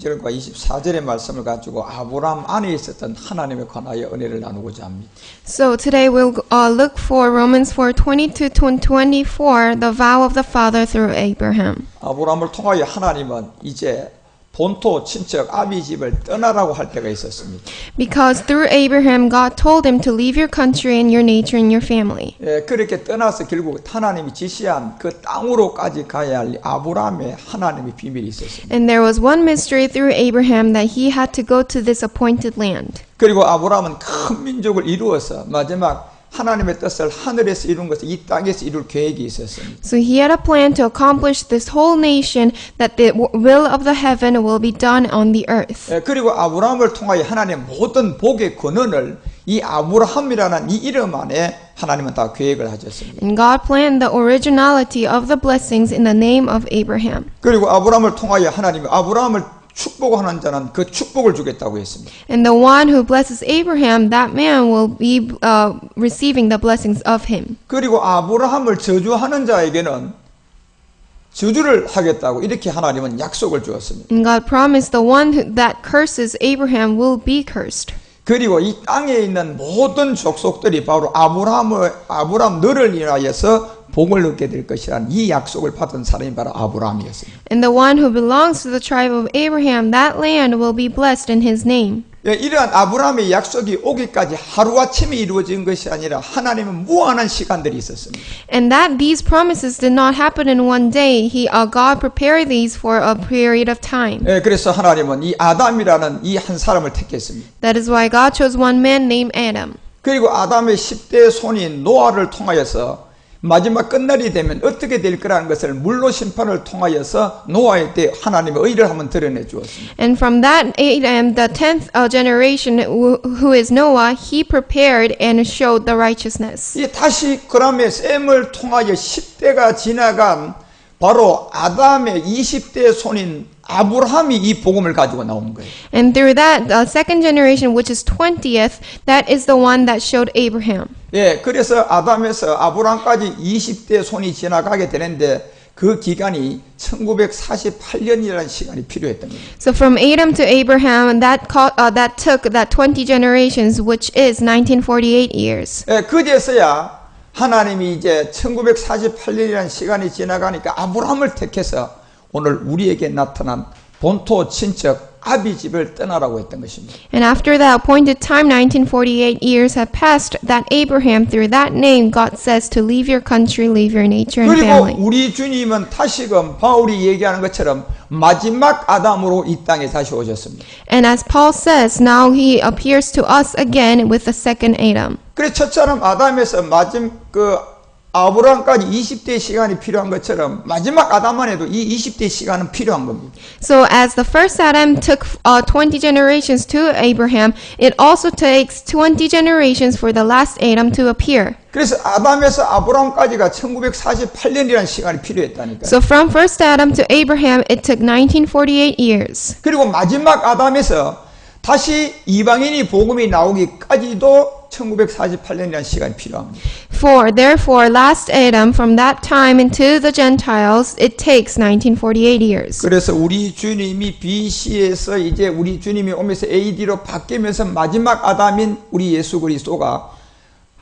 20절과 24절의 말씀을 가지고 아브라함 안에 있었던 하나님에 관하여 은혜를 나누고자 합니다. So today we'll look for Romans 4:20 to 24, the vow of the Father through Abraham. 아브라함을 통하여 하나님은 이제 본토 친척 아비 집을 떠나라고 할 때가 있었습니다. Because through Abraham, God told him to leave your country and your nature and your family. 예, 그렇게 떠나서 결국 하나님이 지시한 그 땅으로까지 가야 할 아브라함의 하나님의 비밀이 있었습니다. And there was one mystery through Abraham that he had to go to this appointed land. 그리고 아브라함은 큰 민족을 이루어서 마지막 하나님의 뜻을 하늘에서 이룬 것을 이 땅에서 이룰 계획이 있었습니다. So he had a plan to accomplish this whole nation, that the will of the heaven will be done on the earth. 예, 그리고 아브라함을 통하여 하나님 모든 복의 근원을 이 아브라함이라는 이 이름 안에 하나님은 다 계획을 하셨습니다. And God planned the originality of the blessings in the name of Abraham. 그리고 아브라함을 통하여 하나님이 아브라함을 축복하는 자는 그 축복을 주겠다고 했습니다. And the one who blesses Abraham, that man will be receiving the blessings of him. 그리고 아브라함을 저주하는 자에게는 저주를 하겠다고 이렇게 하나님은 약속을 주었습니다. And God promised the one that curses Abraham will be cursed. 그리고 이 땅에 있는 모든 족속들이 바로 아브라함 너를 인하여서 복을 얻게 될 것이라는 이 약속을 받은 사람이 바로 아브라함이었습니다. And the one who belongs to the tribe of Abraham, that land will be blessed in his name. 예, 이러한 아브라함의 약속이 오기까지 하루아침에 이루어진 것이 아니라 하나님은 무한한 시간들이 있었습니다. And that these promises did not happen in one day. God prepared these for a period of time. 예, 그래서 하나님은 이 아담이라는 이 한 사람을 택했습니다. That is why God chose one man named Adam. 그리고 아담의 10대 손인 노아를 통하여서 마지막 끝날이 되면 어떻게 될 거라는 것을 물로 심판을 통하여서 노아의 때 하나님의 의를 한번 드러내 주었습니다. And from that Adam, the 10th generation, who is Noah, he prepared and showed the righteousness. 이 다시 그람의 셈을 통하여 10대가 지나간 바로 아담의 20대 손인 아브라함이 이 복음을 가지고 나온 거예요. And through that, the second generation, which is 20th, that is the one that showed Abraham. 예, 그래서 아담에서 아브라함까지 20대 손이 지나가게 되는데 그 기간이 1948년이라는 시간이 필요했던 겁니다. So from Adam to Abraham, that took that 20 generations, which is 1948 years. 예, 그제서야 하나님이 이제 1948년이라는 시간이 지나가니까 아브라함을 택해서 오늘 우리에게 나타난 본토 친척 아비 집을 떠나라고 했던 것입니다. And after that appointed time, 1948 years have passed, that Abraham, through that name, God says to leave your country, leave your nature and 그리고 family. 우리 주님은 다시금 바울이 얘기하는 것처럼 마지막 아담으로 이 땅에 다시 오셨습니다. And as Paul says, now he appears to us again with the second Adam. 그래서 첫 사람 아담에서 아브라함까지 20대 시간이 필요한 것처럼 마지막 아담만 해도 이 20대 시간은 필요한 겁니다. So as the first Adam took 20 generations to Abraham, it also takes 20 generations for the last Adam to appear. 그래서 아담에서 아브라함까지가 1948년이라는 시간이 필요했다니까요. So from first Adam to Abraham, it took 1948 years. 그리고 마지막 아담에서 다시 이방인이 복음이 나오기까지도 1948년이라는 시간이 필요합니다. For therefore, last Adam, from that time into the Gentiles, it takes 1948 years. 그래서 우리 주님이 BC에서 이제 우리 주님이 오면서 AD로 바뀌면서 마지막 아담인 우리 예수 그리스도가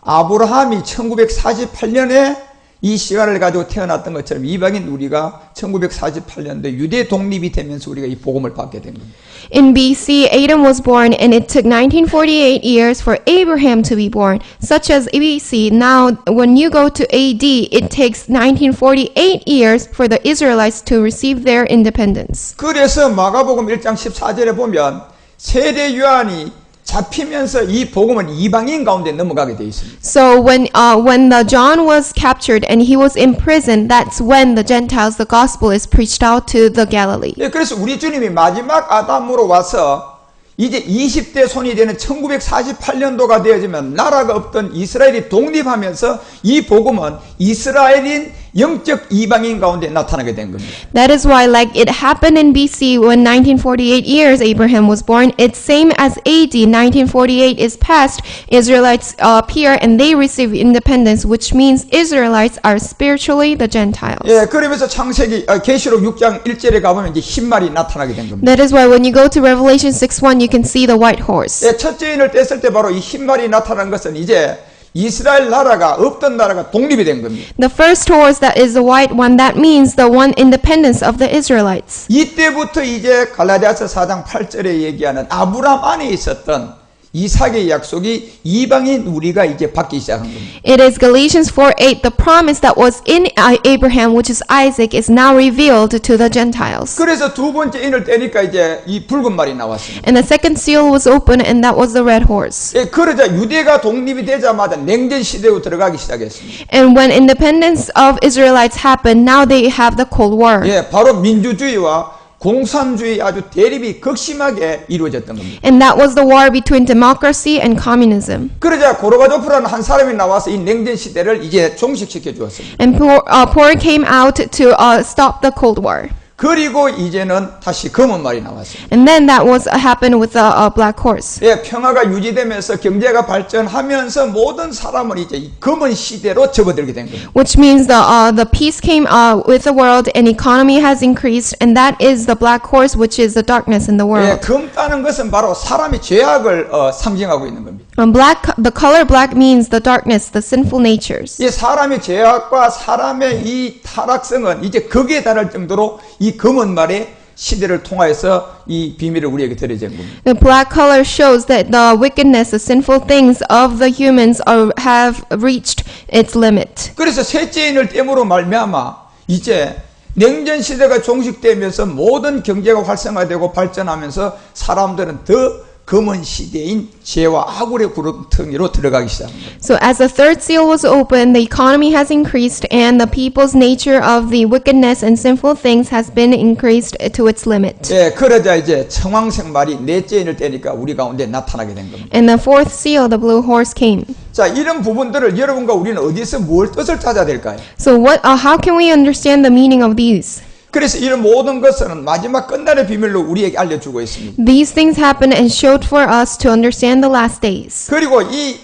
아브라함이 1948년에 이 시간을 가지고 태어났던 것처럼 이방인 우리가 1948년도에 유대 독립이 되면서 우리가 이 복음을 받게 된 겁니다. In BC, Adam was born, and it took 1948 years for Abraham to be born. Such as BC, now when you go to AD, it takes 1948 years for the Israelites to receive their independence. 그래서 마가복음 1장 14절에 보면 세례 요한이 잡히면서 이 복음은 이방인 가운데 넘어가게 돼 있습니다. So when the John was captured and he was imprisoned, that's when the Gentiles, the gospel is preached out to the Galilee. 네, 그래서 우리 주님이 마지막 아담으로 와서 이제 20대 손이 되는 1948년도가 되어지면 나라가 없던 이스라엘이 독립하면서 이 복음은 이스라엘인 영적 이방인 가운데 나타나게 된 겁니다. That is why, like it happened in BC when 1948 years Abraham was born, it's same as AD 1948 is past, Israelites appear and they receive independence, which means Israelites are spiritually the Gentiles. 예, 그러면서 창세기 계시록 6장 1절에 가보면 이제 흰말이 나타나게 된 겁니다. That is why when you go to Revelation 6:1, you can see the white horse. 예, 첫째 인을 뗐을 때 바로 이 흰말이 나타난 것은 이제 이스라엘 나라가 없던 나라가 독립이 된 겁니다. The first horse that is the white one, that means the one independence of the Israelites. 이때부터 이제 갈라디아서 4장 8절에 얘기하는 아브라함 안에 있었던 이삭의 약속이 이방인 우리가 이제 받기 시작한 겁니다. It is Galatians 4:8, the promise that was in Abraham, which is Isaac, is now revealed to the Gentiles. 그래서 두 번째 인을 떼니까 이제 이 붉은 말이 나왔습니다. And the second seal was opened, and that was the red horse. 예, 그러자 유대가 독립이 되자마자 냉전 시대로 들어가기 시작했습니다. And when independence of Israelites happened, now they have the Cold War. 예, 바로 민주주의와 공산주의 아주 대립이 극심하게 이루어졌던 겁니다. And that was the war between democracy and communism. 그러자 고르바초프라는 한 사람이 나와서 이 냉전 시대를 이제 종식시켜 주었습니다. And Poor came out to stop the Cold War. 그리고 이제는 다시 검은 말이 나왔습니다. And then that was happened with the black horse. 예, 평화가 유지되면서 경제가 발전하면서 모든 사람은 이제 이 검은 시대로 접어들게 된 겁니다. Which means the peace came with the world and economy has increased, and that is the black horse, which is the darkness in the 예, world. 검다는 것은 바로 사람의 죄악을 상징하고 있는 겁니다. And the color black means the darkness, the sinful natures. 이 사람의 죄악과 사람의 이 타락성은 이제 극에 달할 정도로 이 검은 말의 시대를 통하여서 이 비밀을 우리에게 드려진 겁니다. The black color shows that the wickedness, the sinful things of the humans have reached its limit. 그래서 셋째 인을 땜으로 말미암아 이제 냉전 시대가 종식되면서 모든 경제가 활성화되고 발전하면서 사람들은 더 검은 시대인 죄와 악울의 구렁텅이로 들어가기 시작합니다. So as the third seal was opened, the economy has increased and the people's nature of the wickedness and sinful things has been increased to its limit. 예, 그러자 이제 청황색 말이 넷째 인을 떼니까 우리 가운데 나타나게 된 겁니다. And the fourth seal, the blue horse, came. 자, 이런 부분들을 여러분과 우리는 어디서 뭘 뜻을 찾아야 될까요? So how can we understand the meaning of these? 그래서 이런 모든 것은 마지막 끝날의 비밀로 우리에게 알려주고 있습니다. These things happened and showed for us to understand the last days. 그리고 이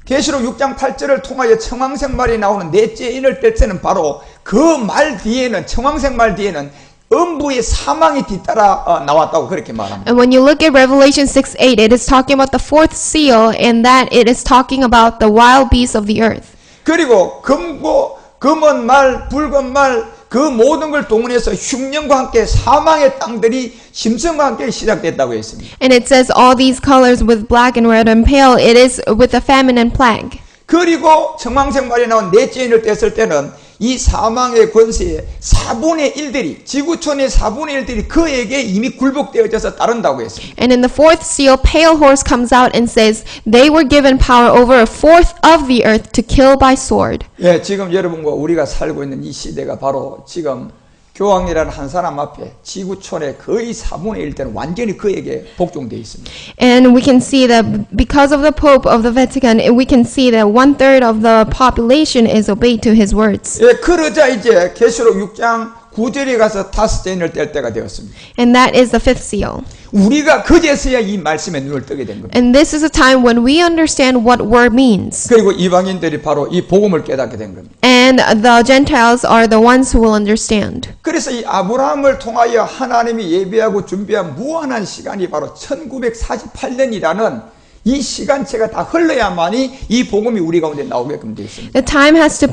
계시록 6장 8절을 통하여 청황색 말이 나오는 넷째 인을 뗄 때는 바로 그 말 뒤에는 청황색 말 뒤에는 음부의 사망이 뒤따라 나왔다고 그렇게 말합니다. And when you look at Revelation 6:8, it is talking about the fourth seal, and that it is talking about the wild beasts of the earth. 그리고 검은 말, 붉은 말 그 모든 걸 동원해서 흉년과 함께 사망의 땅들이 심성과 함께 시작됐다고 했습니다. And it says all these colors with black and red and pale, it is with the famine and plague. 그리고 청황색 말이 나온 넷째 인을 뗐을 때는 이 사망의 권세의 4분의 1들이 지구촌의 4분의 1들이 그에게 이미 굴복되어져서 따른다고 했습니다. And in the fourth seal, pale horse comes out and says they were given power over a fourth of the earth to kill by sword. 예, 지금 여러분과 우리가 살고 있는 이 시대가 바로 지금 교황이라는 한 사람 앞에 지구촌의 거의 4분의 1대는 완전히 그에게 복종되어 있습니다. And we can see that because of the Pope of the Vatican, we can see that 1/3 of the population is obeyed to his words. 예, 그러자 이제 계시록 6장 9절에 가서 다섯째 인을 뗄 때가 되었습니다. And that is the fifth seal. 우리가 그제서야 이 말씀에 눈을 뜨게 된 겁니다. And this is a time when we understand what word means. 그리고 이방인들이 바로 이 복음을 깨닫게 된 겁니다. And the Gentiles are the ones who will understand. 그래서 이 아브라함을 통하여 하나님이 예비하고 준비한 무한한 시간이 바로 1948년이라는 이 시간체가 다 흘러야만이 이 복음이 우리 가운데 나오게끔 되어 있습니다. The time has to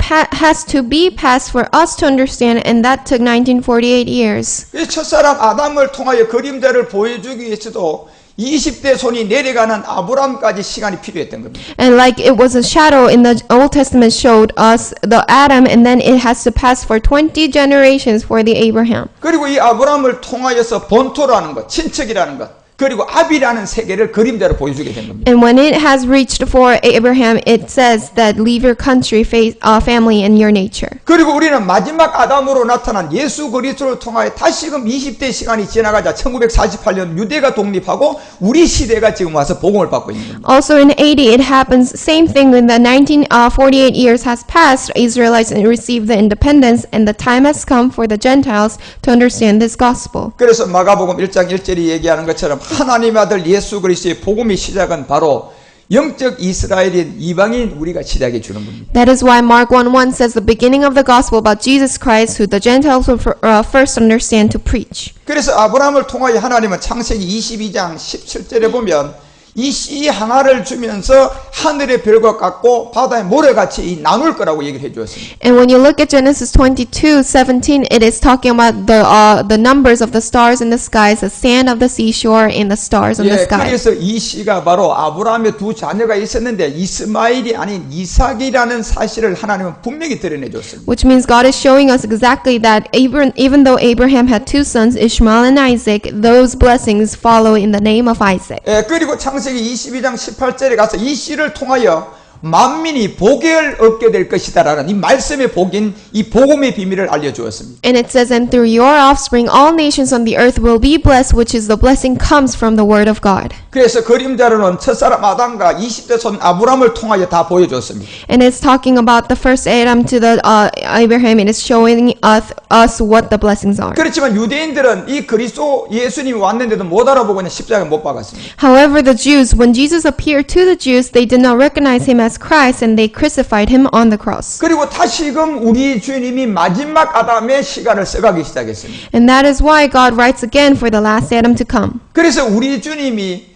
be passed for us to understand, and that took 1948 years. 이 첫사람 아담을 통하여 그림자를 보여주기 위해서도 20대 손이 내려가는 아브라함까지 시간이 필요했던 겁니다. And like it was a shadow in the Old Testament showed us the Adam, and then it has to pass for 20 generations for the Abraham. 그리고 이 아브라함을 통하여서 본토라는 것, 친척이라는 것, 그리고 아비라는 세계를 그림자로 보여주게 된 겁니다. And when it has reached for Abraham, it says that leave your country, family, and your nature. 그리고 우리는 마지막 아담으로 나타난 예수 그리스도를 통하여 다시금 20대 시간이 지나가자 1948년 유대가 독립하고 우리 시대가 지금 와서 복음을 받고 있는 겁니다. Also in 80, it happens, same thing when the 1948 years has passed, Israelites received the independence, and the time has come for the Gentiles to understand this gospel. 그래서 마가복음 1장 1절이 얘기하는 것처럼 하나님의 아들 예수 그리스도의 복음의 시작은 바로 영적 이스라엘인 이방인 우리가 시작해 주는 겁니다. That is why Mark 1:1 says the beginning of the gospel about Jesus Christ, who the Gentiles will first understand to preach. 그래서 아브라함을 통하여 하나님은 창세기 22장 17절에 보면 이 씨 하나를 주면서 하늘의 별과 같고 바다의 모래같이 나눌 거라고 얘기를 해주었습니다. And when you look at Genesis 22:17, it is talking about the numbers of the stars in the skies, the sand of the seashore, and the stars in the 예, sky. 그래서 이 씨가 바로 아브라함의 두 자녀가 있었는데 이스마일이 아닌 이삭이라는 사실을 하나님은 분명히 드러내 줬습니다. Which means God is showing us exactly that even though Abraham had two sons, Ishmael and Isaac, those blessings follow in the name of Isaac. 예, 그리고 창세기 22장 18절에 가서 이 씨를 통하여 만민이 복을 얻게 될 것이다라는 이 말씀의 복인 이 복음의 비밀을 알려주었습니다. And it says, and through your offspring all nations on the earth will be blessed, which is the blessing comes from the word of God. 그래서 그림자로는 첫사람 아담과 20대 손 아브라함을 통하여 다 보여줬습니다. And it's talking about the first Adam to the Abraham, and it's showing us what the blessings are. 그렇지만 유대인들은 이 그리스도 예수님이 왔는데도 못 알아보고 그냥 십자가에 못 박았습니다. However, the Jews, when Jesus appeared to the Jews, they did not recognize him as Christ, and they crucified him on the cross. 그리고 다시금 우리 주님이 마지막 아담의 시간을 써가기 시작했습니다. And that is why God writes again for the last Adam to come. 그래서 우리 주님이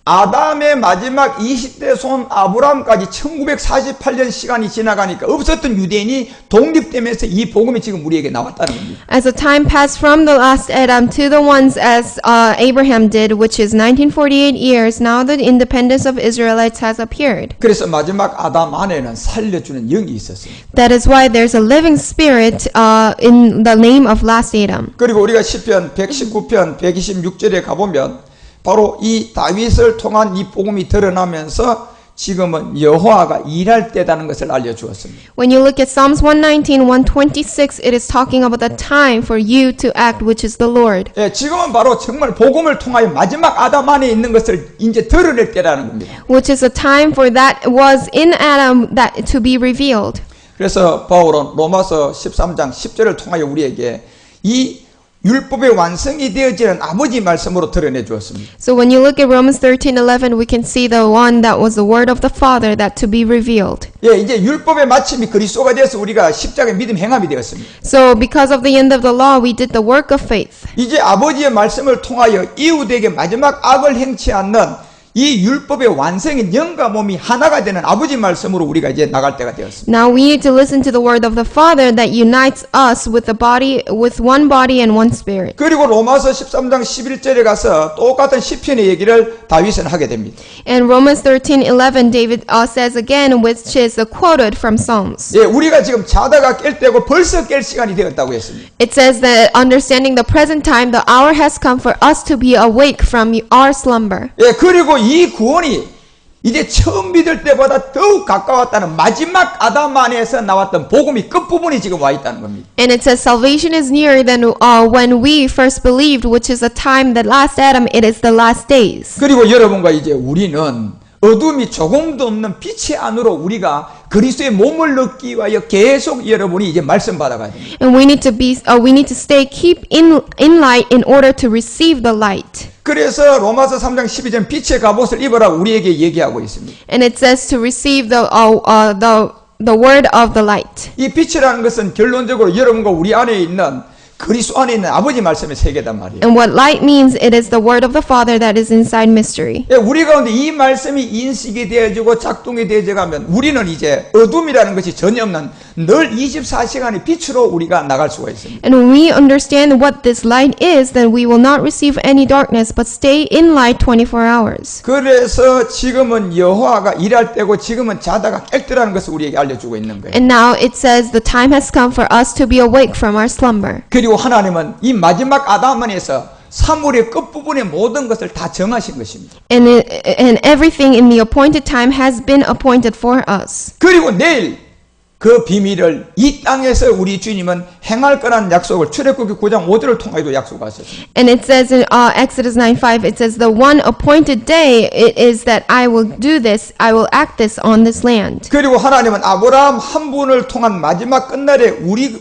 아담의 마지막 20대 손 아브라함까지 1948년 시간이 지나가니까 없었던 유대인이 독립되면서 이 복음이 지금 우리에게 나왔다는 겁니다. As the time passed from the last Adam to the ones as Abraham did, which is 1948 years, now the independence of Israelites has appeared. 그래서 마지막 아담 안에는 살려주는 영이 있었어요. That is why there's a living spirit in the name of last Adam. 그리고 우리가 시편 119편 126절에 가보면 바로 이 다윗을 통한 이 복음이 드러나면서 지금은 여호와가 일할 때다는 것을 알려주었습니다. When you look at Psalms 119, 126, it is talking about the time for you to act, which is the Lord. 예, 지금은 바로 정말 복음을 통하여 마지막 아담 안에 있는 것을 이제 드러낼 때라는 겁니다. Which is a time for that was in Adam that to be revealed. 그래서 바울은 로마서 13장 10절을 통하여 우리에게 이 율법의 완성이 되어지는 아버지 말씀으로 드러내 주었습니다. So when you look at Romans 13:11, we can see the one that was the word of the Father that to be revealed. 예, 이제 율법의 마침이 그리스도가 되어서 우리가 십자가의 믿음 행함이 되었습니다. So because of the end of the law, we did the work of faith. 이제 아버지의 말씀을 통하여 이웃에게 마지막 악을 행치 않는 이 율법의 완성인 영과 몸이 하나가 되는 아버지 말씀으로 우리가 이제 나갈 때가 되었습니다. Now we need to listen to the word of the Father that unites us with the body, with one body and one spirit. 그리고 로마서 13장 11절에 가서 똑같은 시편의 얘기를 다윗은 하게 됩니다. And Romans 13:11, David says again, which is quoted from Psalms. 예, 우리가 지금 자다가 깰 때고 벌써 깰 시간이 되었다고 했습니다. It says that understanding the present time, the hour has come for us to be awake from our slumber. 예, 그리고 이 구원이 이제 처음 믿을 때보다 더욱 가까웠다는 마지막 아담 안에서 나왔던 복음이 끝부분이 지금 와 있다는 겁니다. And it says salvation is nearer than when we first believed, which is a time that last Adam, it is the last days. 그리고 여러분과 이제 우리는 어둠이 조금도 없는 빛의 안으로 우리가 그리스도의 몸을 넣기 위하여 계속 여러분이 이제 말씀 받아가야 됩니다. And we need to keep in light in order to receive the light. 그래서 로마서 3장 12절 빛의 갑옷을 입으라고 우리에게 얘기하고 있습니다. And it says to receive the word of the light. 이 빛이라는 것은 결론적으로 여러분과 우리 안에 있는 그리스도 안에 있는 아버지 말씀의 세계단 말이에요. And what light means, it is the word of the Father that is inside mystery. 예, 우리 가운데 이 말씀이 인식이 되어지고 작동이 되어져가면 우리는 이제 어둠이라는 것이 전혀 없는 늘 24시간의 빛으로 우리가 나갈 수가 있습니다. And when we understand what this light is, then we will not receive any darkness, but stay in light 24 hours. 그래서 지금은 여호와가 일할 때고 지금은 자다가 깰 때라는 것을 우리에게 알려주고 있는 거예요. And now it says the time has come for us to be awake from our slumber. 그리고 하나님은 이 마지막 아담 안에서 사물의 끝부분의 모든 것을 다 정하신 것입니다. And everything in the appointed time has been appointed for us. 그리고 내일 그 비밀을 이 땅에서 우리 주님은 행할 거라는 약속을 출애굽기 9장 5절을 통하여도 약속하셨습니다. And it says in Exodus 9:5, it says, the one appointed day it is that I will do this, I will act this on this land. 그리고 하나님은 아브라함 한 분을 통한 마지막 끝날에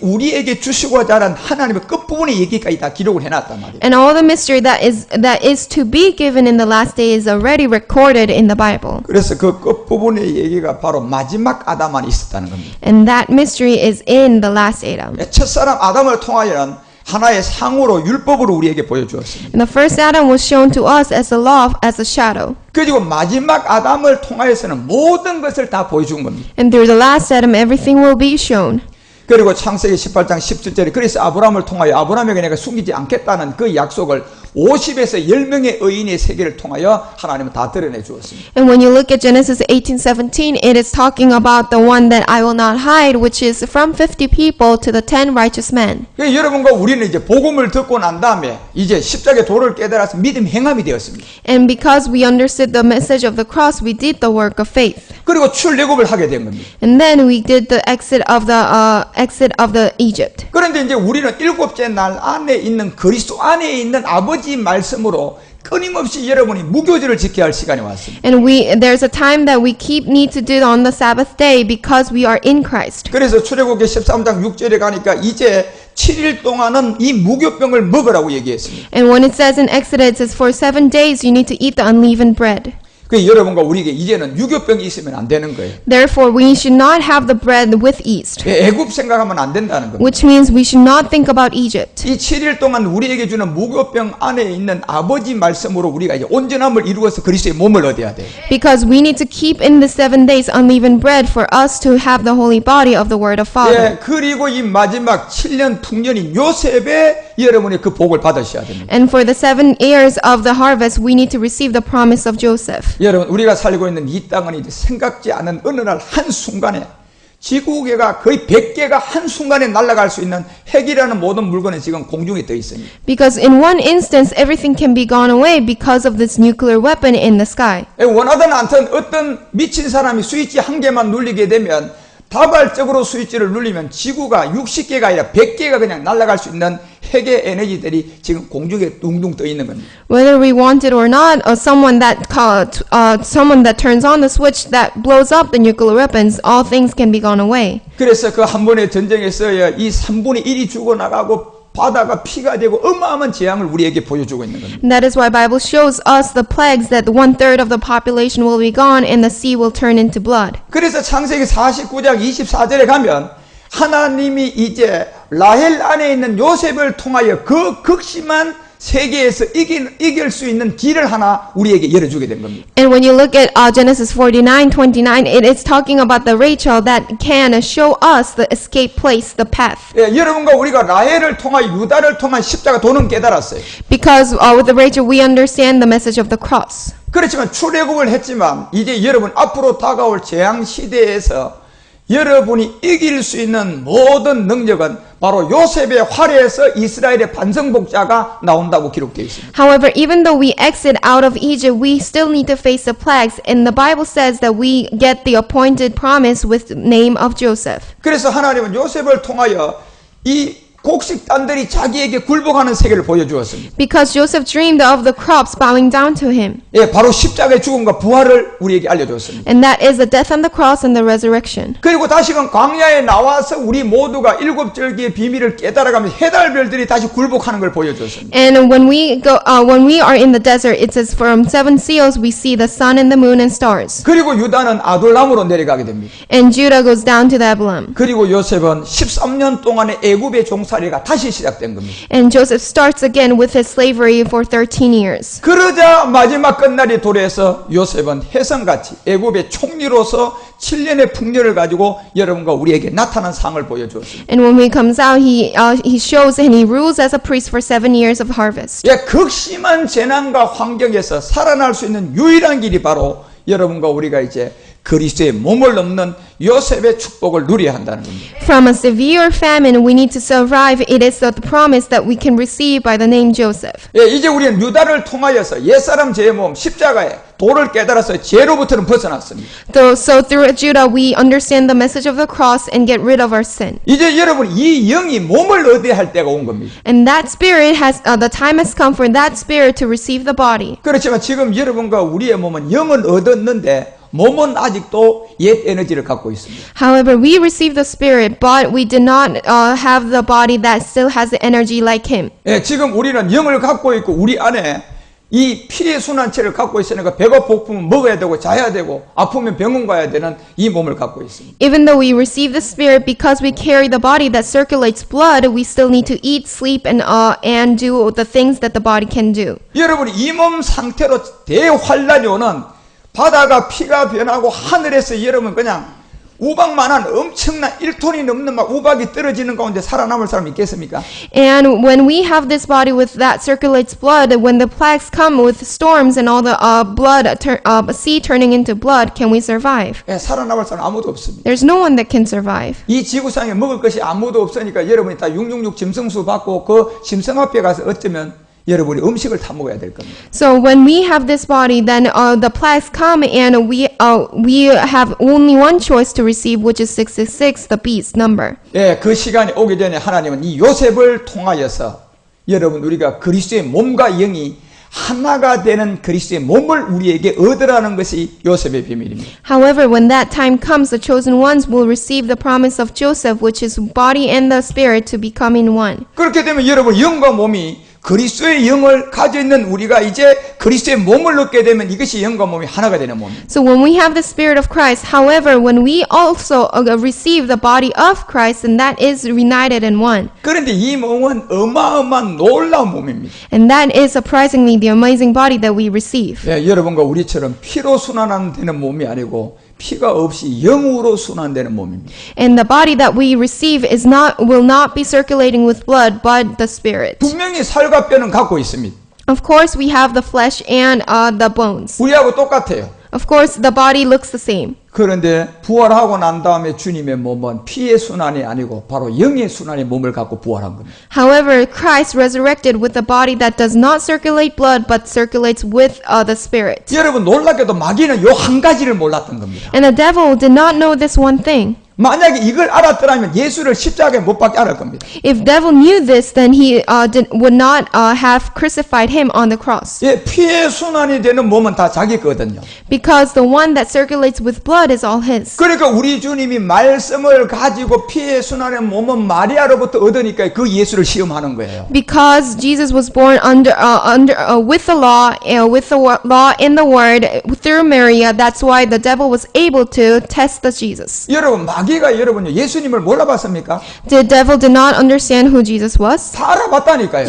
우리에게 주시고자 하는 하나님의 끝부분의 얘기까지 다 기록을 해놨단 말이에요. And all the mystery that is to be given in the last day is already recorded in the Bible. 그래서 그 끝부분의 얘기가 바로 마지막 아담 안에 있었다는 겁니다. And that mystery is in the last Adam. 첫사람 아담을 통하여는 하나의 상으로 율법으로 우리에게 보여주었습니다. And the first Adam was shown to us as a law, as a shadow. 그리고 마지막 아담을 통하여서는 모든 것을 다 보여준 겁니다. And through the last Adam, everything will be shown. 그리고 창세기 18장 17절에 그래서 아브라함을 통하여 아브라함에게 내가 숨기지 않겠다는 그 약속을 50에서 10명의 의인의 세계를 통하여 하나님은 다 드러내 주었습니다. And when you look at Genesis 18:17, it is talking about the one that I will not hide, which is from 50 people to the 10 righteous men. 여러분과 우리는 이제 복음을 듣고 난 다음에 이제 십자가의 도를 깨달아서 믿음 행함이 되었습니다. And because we understood the message of the cross, we did the work of faith. 그리고 출애굽을 하게 된 겁니다. And then we did the exit of the Egypt. 그런데 이제 우리는 일곱째 날 안에 있는 그리스도 안에 있는 아버지 말씀으로 끊임없이 여러분이 무교절을 지켜야 할 시간이 왔습니다. And there's a time that we need to do on the Sabbath day because we are in Christ. 그래서 출애굽기 13장 6절에 가니까 이제 7일 동안은 이 무교병을 먹으라고 얘기했습니다. And when it says in Exodus, it says for 7 days you need to eat the unleavened bread. 그 여러분과 우리에게 이제는 유교병이 있으면 안 되는 거예요. Therefore, we should not have the bread with yeast, 애굽 생각하면 안 된다는 겁니다. which means we should not think about Egypt. 이 7일 동안 우리에게 주는 무교병 안에 있는 아버지 말씀으로 우리가 이제 온전함을 이루어서 그리스도의 몸을 얻어야 돼요. Because we need to keep in the 7 days unleavened bread for us to have the holy body of the Word of Father. 그리고 이 마지막 7년 풍년인 요셉의 여러분이 그 복을 받으셔야 됩니다. And for the 7 years of the harvest, we need to receive the promise of Joseph. 여러분 우리가 살고 있는 이 땅은 이제 생각지 않은 어느 날 한순간에 지구계가 거의 100개가 한순간에 날아갈 수 있는 핵이라는 모든 물건은 지금 공중에 떠 있습니다. Because in one instance, everything can be gone away because of this nuclear weapon in the sky. 원하든 않든 어떤 미친 사람이 스위치 한 개만 눌리게 되면 다발적으로 스위치를 눌리면 지구가 60개가 아니라 100개가 그냥 날아갈 수 있는 핵의 에너지들이 지금 공중에 둥둥 떠 있는 겁니다. Whether we want it or not, or someone that turns on the switch that blows up the nuclear weapons, all things can be gone away. 그래서 그 한 번의 전쟁에서 이 3분의 1이 죽어나가고 바다가 피가 되고 어마어마한 재앙을 우리에게 보여주고 있는 겁니다. And that is why Bible shows us the plagues that 1/3 of the population will be gone and the sea will turn into blood. 그래서 창세기 49장 24절에 가면 하나님이 이제 라헬 안에 있는 요셉을 통하여 그 극심한 세계에서 이길 수 있는 길을 하나 우리에게 열어주게 된 겁니다. And when you look at Genesis 49:29, it is talking about the Rachel that can show us the escape place, the path. 여러분과 우리가 라헬을 통하여 유다를 통한 십자가 도는 깨달았어요. Because with the Rachel we understand the message of the cross. 그렇지만 출애굽을 했지만 이제 여러분 앞으로 다가올 재앙 시대에서 여러분이 이길 수 있는 모든 능력은 바로 요셉의 활에서 이스라엘의 반성복자가 나온다고 기록되어 있습니다. However, even though we exit out of Egypt, we still need to face the plagues. And the Bible says that we get the appointed promise with the name of Joseph. 그래서 하나님은 요셉을 통하여 이 곡식단들이 자기에게 굴복하는 세계를 보여주었습니다. Because Joseph dreamed of the crops bowing down to him. 바로 십자가의 죽음과 부활을 우리에게 알려줬습니다. And that is the death on the cross and the resurrection. 그리고 다시금 광야에 나와서 우리 모두가 일곱 절기의 비밀을 깨달아가면서 해달별들이 다시 굴복하는 걸 보여줬습니다. And when we are in the desert, it says from 7 seals we see the sun and the moon and stars. 그리고 유다는 아둘람으로 내려가게 됩니다. And Judah goes down to the Adulam. 그리고 요셉은 13년 동안의 애굽의 종살이가 다시 시작된 겁니다. And Joseph starts again with his slavery for 13 years. 그러자 마지막 끝날이 도래해서 요셉은 혜성같이 애굽의 총리로서 7년의 풍년을 가지고 여러분과 우리에게 나타난 상을 보여주었습니다. And when he comes out, he shows and he rules as a priest for 7 years of harvest. 극심한 재난과 환경에서 살아날 수 있는 유일한 길이 바로 여러분과 우리가 이제 그리스도의 몸을 넘는 요셉의 축복을 누려야 한다는 겁니다. From a severe famine, we need to survive. It is the promise that we can receive by the name Joseph. 예, 이제 우리는 유다를 통하여서 옛사람 죄의 몸 십자가에 도를 깨달아서 죄로부터는 벗어났습니다. So through Judah, we understand the message of the cross and get rid of our sin. 이제 여러분 이 영이 몸을 얻어야 할 때가 온 겁니다. And that spirit has, the time has come for that spirit to receive the body. 그렇지만 지금 여러분과 우리의 몸은 영은 얻었는데 몸은 아직도 옛 에너지를 갖고 있습니다. However, we receive the spirit, but we did not have the body that still has the energy like him. 예, 지금 우리는 영을 갖고 있고 우리 안에 이 피의 순환체를 갖고 있으니까 배가 고프면 먹어야 되고 자야 되고 아프면 병원 가야 되는 이 몸을 갖고 있습니다. Even though we receive the spirit, because we carry the body that circulates blood, we still need to eat, sleep, and do the things that the body can do. 여러분이 이 몸 상태로 대환란이 오는 바다가 피가 변하고 하늘에서 여러분 그냥 우박만한 엄청난 1톤이 넘는 막 우박이 떨어지는 가운데 살아남을 사람이 있겠습니까? And when we have this body with that circulates blood, when the plagues come with storms and all the sea turning into blood, can we survive? 예, 살아남을 사람 아무도 없습니다. There's no one that can survive. 이 지구상에 먹을 것이 아무도 없으니까 여러분이 다 666 짐승수 받고 그 짐승 앞에 가서 어쩌면 여러분이 음식을 타 먹어야 될 겁니다. So when we have this body, then the plagues come, and we have only one choice to receive, which is 666, the beast number. 예, 그 시간이 오기 전에 하나님은 이 요셉을 통하여서 여러분 우리가 그리스도의 몸과 영이 하나가 되는 그리스도의 몸을 우리에게 얻으라는 것이 요셉의 비밀입니다. However, when that time comes, the chosen ones will receive the promise of Joseph, which is body and the spirit to become in one. 그렇게 되면 여러분 영과 몸이 그리스도의 영을 가지고 있는 우리가 이제 그리스도의 몸을 얻게 되면 이것이 영과 몸이 하나가 되는 몸입니다. So when we have the spirit of Christ, however, when we also receive the body of Christ, and that is united in one. 그런데 이 몸은 어마어마한 놀라운 몸입니다. And that is surprisingly the amazing body that we receive. 예, 여러분과 우리처럼 피로 순환되는 몸이 아니고 피가 없이 영으로 순환되는 몸입니다. And the body that we receive will not be circulating with blood, but the spirit. 분명히 살과 뼈는 갖고 있습니다. Of course, we have the flesh and the bones. 우리하고 똑같아요. Of course, the body looks the same. 그런데 부활하고 난 다음에 주님의 몸은 피의 순환이 아니고 바로 영의 순환의 몸을 갖고 부활한 겁니다. However, Christ resurrected with a body that does not circulate blood, but circulates with the spirit. 여러분 놀랍게도 마귀는 요 한 가지를 몰랐던 겁니다. And the devil did not know this one thing. 만약에 이걸 알았더라면 예수를 십자가에 못 박게 알을 겁니다. If devil knew this, then he would not have crucified him on the cross. 예, 피의 순환이 되는 몸은 다 자기 거거든요. Because the one that circulates with blood is all his. 그러니까 우리 주님이 말씀을 가지고 피의 순환의 몸은 마리아로부터 얻으니까 그 예수를 시험하는 거예요. Because Jesus was born with the law law in the word through Maria, that's why the devil was able to test the Jesus. 여러분 마귀가 여러분요 예수님을 몰라봤습니까? The devil did not understand who Jesus was. 다 알아봤다니까요.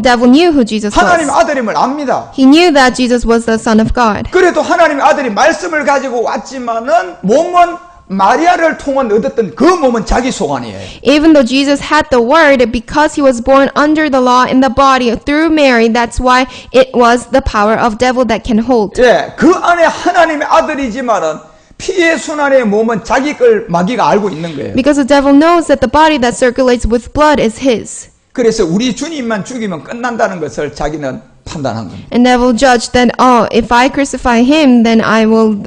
Devil knew who Jesus 하나님 was. 아들임을 압니다. He knew that Jesus was the Son of God. 그래도 하나님의 아들이 말씀을 가지고 왔지만은 몸은 마리아를 통한 얻었던 그 몸은 자기 소관이에요. Even though Jesus had the word, because he was born under the law in the body through Mary, that's why it was the power of devil that can hold. 예, 그 안에 하나님의 아들이지만은 피의 순환의 몸은 자기 걸 마귀가 알고 있는 거예요. Because the devil knows that the body that circulates with blood is his. 그래서 우리 주님만 죽이면 끝난다는 것을 자기는 판단한 겁니다. And devil judged that, if I crucify him, then I will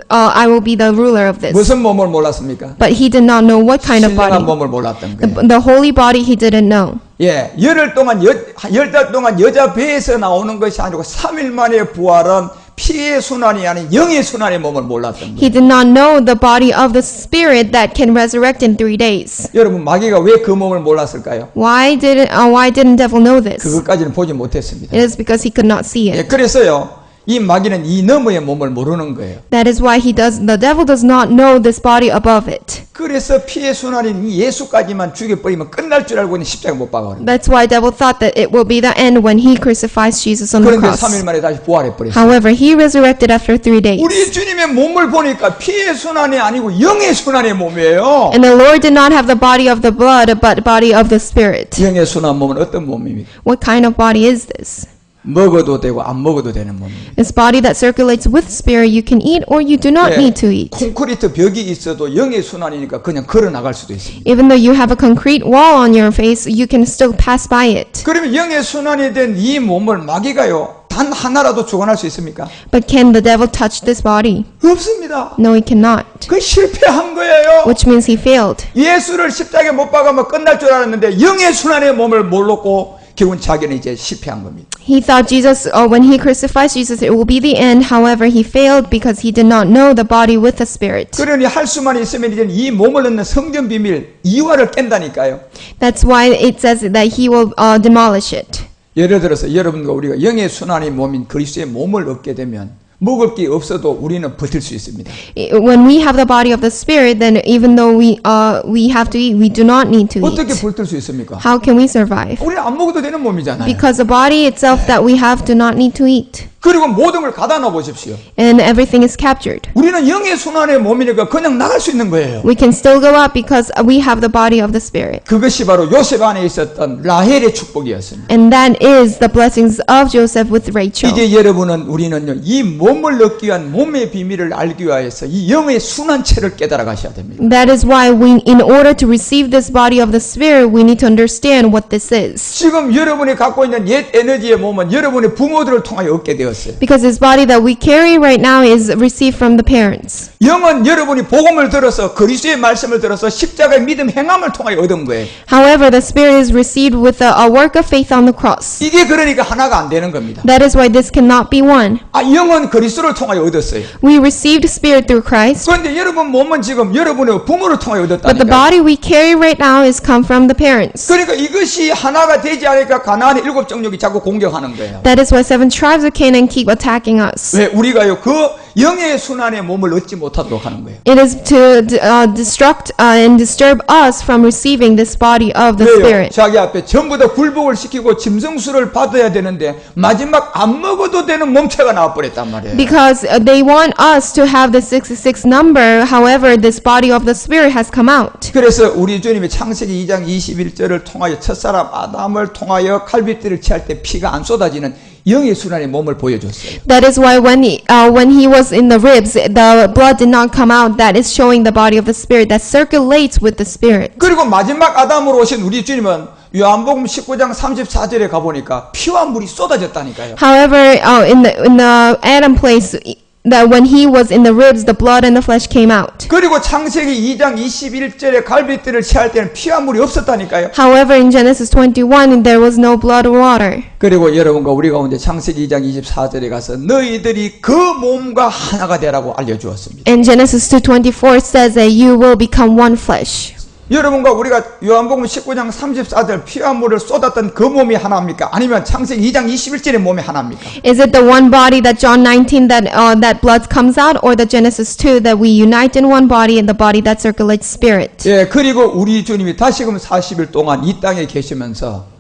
be the ruler of this. 무슨 몸을 몰랐습니까? But he did not know what kind of 신령한 body. 몸을 몰랐던 거예요. The holy body he didn't know. 예, 열흘 동안 10달 동안 여자 배에서 나오는 것이 아니고 3일 만에 부활은 피의 순환이 아닌 영의 순환의 몸을 몰랐던 거예요. He did not know the body of the spirit that can resurrect in 3 days. 여러분 마귀가 왜 그 몸을 몰랐을까요? Why didn't devil know this? 그것까지는 보지 못했습니다. It is because he could not see 예, it. 그래서요. 이 마귀는 이 너머의 몸을 모르는 거예요. That is why the devil does not know this body above it. 그래서 피의 순환인 이 예수까지만 죽여버리면 끝날 줄 알고 있는 십자가 못 박아버려요. That's why devil thought that it will be the end when he crucifies Jesus on the 그런데 cross. 3일 만에 다시 부활해버렸어요. However, he resurrected after 3 days. 우리 주님의 몸을 보니까 피의 순환이 아니고 영의 순환의 몸이에요. And the Lord did not have the body of the blood, but body of the spirit. 영의 순환 몸은 어떤 몸입니까? What kind of body is this? 먹어도 되고 안 먹어도 되는 몸입니다. This body that circulates with spirit, you can eat or you do not 예, need to eat. 콘크리트 벽이 있어도 영의 순환이니까 그냥 걸어 나갈 수도 있습니다. Even though you have a concrete wall on your face, you can still pass by it. 그러면 영의 순환이 된 이 몸을 마귀가요 단 하나라도 주관할 수 있습니까? But can the devil touch this body? 없습니다. No, he cannot. 그 실패한 거예요. Which means he failed. 예수를 십자가에 못 박으면 끝날 줄 알았는데 영의 순환의 몸을 몰랐고 결국은 자기는 이제 실패한 겁니다. He thought Jesus, when he crucified Jesus, it will be the end. However, he failed because he did not know the body with the spirit. 그러니 할 수만 있으면 이제 이 몸을 넣는 성전 비밀 이화를 깬다니까요. That's why it says that he will demolish it. 예를 들어서 여러분과 우리가 영의 순환의 몸인 그리스도의 몸을 얻게 되면 먹을 게 없어도 우리는 버틸 수 있습니다. When we have the body of the spirit, then even though we have to eat, we do not need to 어떻게 eat. 버틸 수 있습니까? How can we survive? 우리는 안 먹어도 되는 몸이잖아요. Because the body itself that we have do not need to eat. 그리고 모든 걸 가다 놓아 보십시오. And everything is captured. 우리는 영의 순환의 몸이니까 그냥 나갈 수 있는 거예요. We can still go out because we have the body of the spirit. 그것이 바로 요셉 안에 있었던 라헬의 축복이었습니다. And that is the blessings of Joseph with Rachel. 이제 여러분은 우리는요 이 몸을 얻기 위한 몸의 비밀을 알기 위해서 이 영의 순환체를 깨달아 가셔야 됩니다. That is why in order to receive this body of the spirit, we need to understand what this is. 지금 여러분이 갖고 있는 옛 에너지의 몸은 여러분의 부모들을 통하여 얻게 되었어요. Because this body that we carry right now is received from the parents. 영은 여러분이 복음을 들어서 그리스도의 말씀을 들어서 십자가의 믿음 행함을 통하여 얻은 거예요. However, the spirit is received with a work of faith on the cross. 이게 그러니까 하나가 안 되는 겁니다. That is why this cannot be one. 영은 그리스도를 통하여 얻었어요. We received spirit through Christ, 그런데 여러분 몸은 지금 여러분의 부모를 통하여 but the 얻었다니까요. body we carry right now is come from the parents. 그러니까 이것이 하나가 되지 않으니까 가나안의 일곱 정욕이 자꾸 공격하는 거예요. That is why 7 tribes of Canaan keep attacking us. 왜 우리가요 그 영의 순환의 몸을 얻지 못하도록 하는 거예요. It is to destruct and disturb us from receiving this body of the 왜요? spirit. 자기 앞에 전부 다 굴복을 시키고 짐승수를 받아야 되는데 마지막 안 먹어도 되는 몸체가 나와버렸단 말이에요. Because they want us to have the 66 number. However, this body of the spirit has come out. 그래서 우리 주님이 창세기 2장 21절을 통하여 첫사람 아담을 통하여 칼비띠를 취할 때 피가 안 쏟아지는 영의 순환의 몸을 보여줬어요. That is why when he was in the ribs, the blood did not come out. That is showing the body of the spirit that circulates with the spirit. 그리고 마지막 아담으로 오신 우리 주님은 요한복음 19장 34절에 가보니까 피와 물이 쏟아졌다니까요. However, in the Adam place, that when he was in the ribs, the blood and the flesh came out. 그리고 창세기 2장 21절에 갈빗들을 취할 때는 피와 물이 없었다니까요. However, in Genesis 21, there was no blood or water. 그리고 여러분과 우리 가운데 창세기 2장 24절에 가서 너희들이 그 몸과 하나가 되라고 알려주었습니다. And Genesis 2:24 says that you will become one flesh. 여러분과 우리가 요한복음 19장 34절 피와 물을 쏟았던 그 몸이 하나입니까? 아니면 창세기 2장 21절의 몸이 하나입니까? Is it the one body that John 19 that blood comes out, or the Genesis 2 that we unite in one body and the body that circulates spirit? 예, 그리고 우리 주님이 다시금 40일 동안 이 땅에 계시면서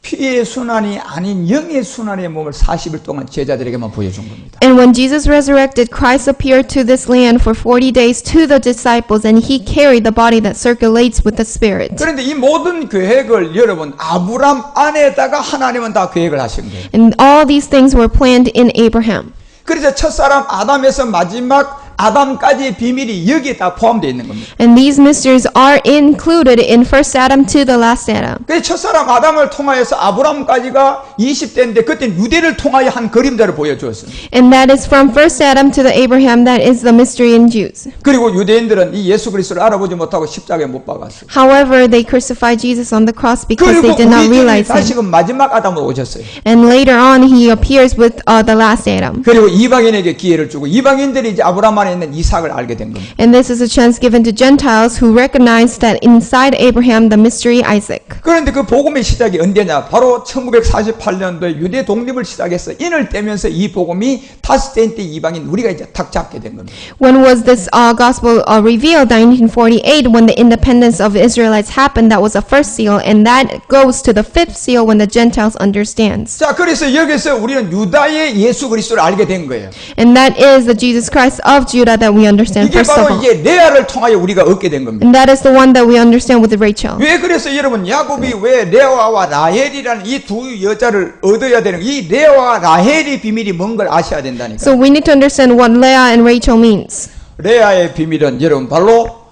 피의 순환이 아닌 영의 순환의 몸을 40일 동안 제자들에게만 보여준 겁니다. And when Jesus resurrected, Christ appeared to this land for 40 days to the disciples, and he carried the body that circulates with the spirit. 그런데 이 모든 계획을 여러분 아브람 안에다가 하나님은 다 계획을 하신 거예요. And all these things were planned in Abraham. 그래서 첫사람 아담에서 마지막 아담까지의 비밀이 여기에 다 포함되어 있는 겁니다. And these mysteries are included in first Adam to the last Adam. 그래서 첫사람 아담을 통하여서 아브람까지가 20대인데 그때 유대를 통하여 한 그림자를 보여주었습니다. And that is from first Adam to the Abraham, that is the mystery in Jews. 그리고 유대인들은 이 예수 그리스도를 알아보지 못하고 십자가에 못 박았어요. However, they crucified Jesus on the cross because 그리고 they did not 우리 주님이 realize him. 다시금 마지막 아담으로 오셨어요. And later on, he appears with the last Adam. 그리고 이방인에게 기회를 주고 이방인들이 이제 아브람 안에 있는 이삭을 알게 된 겁니다. And this is a chance given to Gentiles who recognize that inside Abraham, the mystery Isaac. 그런데 그 복음의 시작이 언제냐? 바로 1948년도에 유대 독립을 시작해서 인을 떼면서 이 복음이 다섯 때 이방인 우리가 이제 탁 잡게 된 겁니다. When was this gospel revealed? 1948, when the independence of the Israelites happened. That was the first seal, and that goes to the fifth seal when the Gentiles understands. 자, 그래서 여기서 우리는 유다의 예수 그리스도를 알게 된 거예요. And that is the Jesus Christ of Judah that we understand 이게 first of 바로 all. 이제 레아를 통하여 우리가 얻게 된 겁니다. And that is the one that we understand with Rachel. 왜 그래서 여러분 야곱이 왜 레아와 라헬이라는 이 두 여자를 얻어야 되는 이 레아와 라헬의 비밀이 뭔 걸 아셔야 된다니까. So we need to understand what Leah and Rachel means. 레아의 비밀은 여러분 바로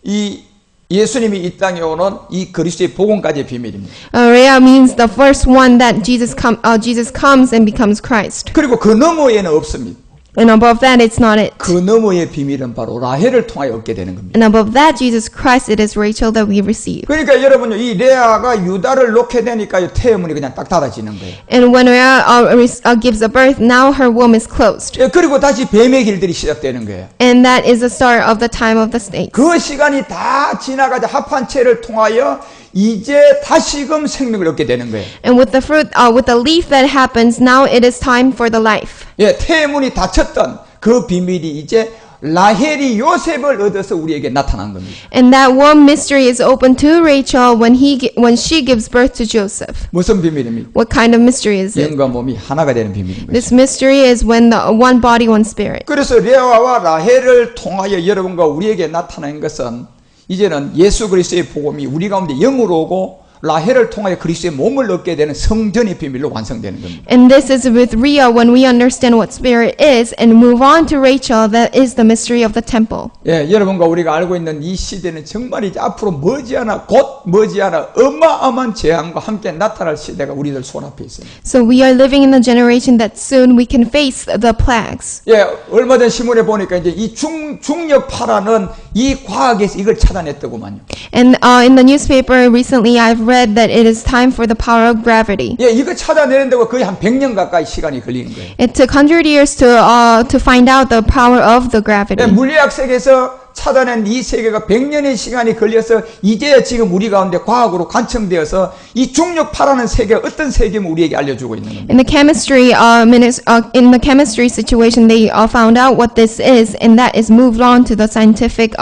이 예수님이 이 땅에 오는 이 그리스도의 복음까지의 비밀입니다. Leah means the first one that Jesus comes and becomes Christ. 그리고 그 너머에는 없습니다. And above that, it's not it. 그 너머의 비밀은 바로 라헬을 통하여 얻게 되는 겁니다. And above that, Jesus Christ, it is Rachel that we receive. 그러니까 여러분요, 이 레아가 유다를 놓게 되니까 태문이 그냥 딱 닫아지는 거예요. And when Leah gives a birth, now her womb is closed. 예, 그리고 다시 뱀의 길들이 시작되는 거예요. And that is the start of the time of the snakes. 그 시간이 다 지나가자 합한 채를 통하여 이제 다시금 생명을 얻게 되는 거예요. And with the fruit, with the leaf that happens, now it is time for the life. 예, 태문이 닫혔던 그 비밀이 이제 라헬이 요셉을 얻어서 우리에게 나타난 겁니다. And that one mystery is open to Rachel when she gives birth to Joseph. 무슨 비밀입니까? What kind of mystery is it? 영과 몸이 하나가 되는 비밀인 거죠. This mystery is when the one body, one spirit. 그래서 레아와 라헬을 통하여 여러분과 우리에게 나타난 것은 이제는 예수 그리스도의 복음이 우리 가운데 영으로 오고 라헬을 통하여 그리스도의 몸을 얻게 되는 성전의 비밀로 완성되는 겁니다. And this is with Leah when we understand what spirit is and move on to Rachel, that is the mystery of the temple. 예, 여러분과 우리가 알고 있는 이 시대는 정말 이제 앞으로 머지않아 어마어마한 재앙과 함께 나타날 시대가 우리들 손앞에 있습니다. So we are living in the generation that soon we can face the plagues. 예, 얼마 전 신문에 보니까 이제 이 중력파라는 이 과학에서 이걸 찾아냈더구만요. And in the newspaper recently I've read that it is time for the power of gravity. 예, 이거 찾아내는데 거의 한 100년 가까이 시간이 걸리는 거예요. It took 100 years to find out the power of the 예, gravity. 물리학 세계에서 찾아낸 이 세계가 100년의 시간이 걸려서 이제야 지금 우리 가운데 과학으로 관청되어서 이 중력파라는 세계가 어떤 세계임을 우리에게 알려주고 있는 겁니다. In the chemistry in the chemistry situation, they found out what this is, and that is moved on to the scientific.